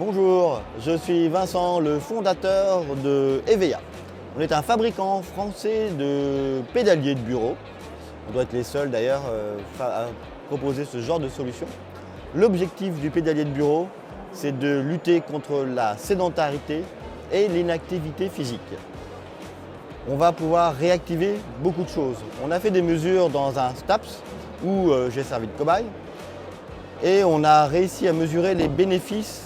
Bonjour, je suis Vincent, le fondateur de Evea. On est un fabricant français de pédaliers de bureau. On doit être les seuls d'ailleurs à proposer ce genre de solution. L'objectif du pédalier de bureau, c'est de lutter contre la sédentarité et l'inactivité physique. On va pouvoir réactiver beaucoup de choses. On a fait des mesures dans un STAPS où j'ai servi de cobaye et on a réussi à mesurer les bénéfices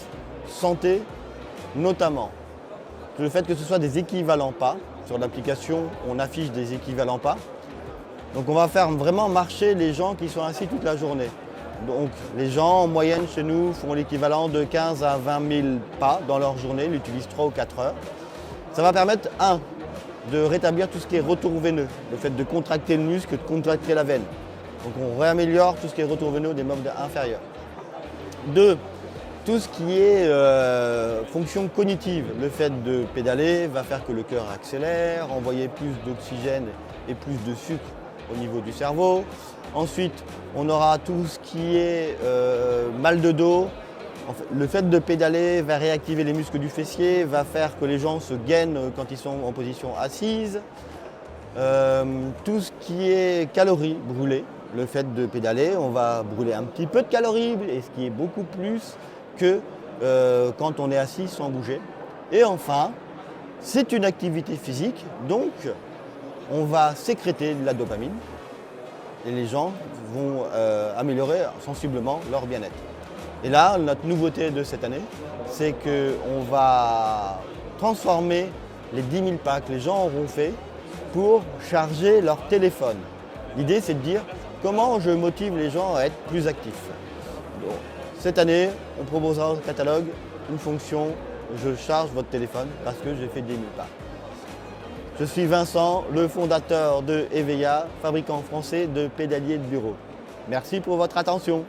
santé, notamment le fait que ce soit des équivalents pas. Sur l'application, on affiche des équivalents pas. Donc on va faire vraiment marcher les gens qui sont assis toute la journée. Donc les gens en moyenne chez nous font l'équivalent de 15 à 20 000 pas dans leur journée, ils l'utilisent 3 ou 4 heures. Ça va permettre, de rétablir tout ce qui est retour veineux, le fait de contracter le muscle, de contracter la veine. Donc on réaméliore tout ce qui est retour veineux des membres inférieurs. 2. Tout ce qui est fonction cognitive, le fait de pédaler va faire que le cœur accélère, envoyer plus d'oxygène et plus de sucre au niveau du cerveau. Ensuite, on aura tout ce qui est mal de dos. En fait, le fait de pédaler va réactiver les muscles du fessier, va faire que les gens se gainent quand ils sont en position assise. Tout ce qui est calories brûlées, le fait de pédaler, on va brûler un petit peu de calories, et ce qui est beaucoup plus que quand on est assis sans bouger. Et enfin, c'est une activité physique, donc on va sécréter de la dopamine et les gens vont améliorer sensiblement leur bien-être. Et là, notre nouveauté de cette année, c'est qu'on va transformer les 10 000 pas que les gens auront fait pour charger leur téléphone. L'idée, c'est de dire comment je motive les gens à être plus actifs. Donc, cette année, on proposera au catalogue une fonction « Je charge votre téléphone parce que j'ai fait 10 000 pas ». Je suis Vincent, le fondateur de Evea, fabricant français de pédaliers de bureau. Merci pour votre attention.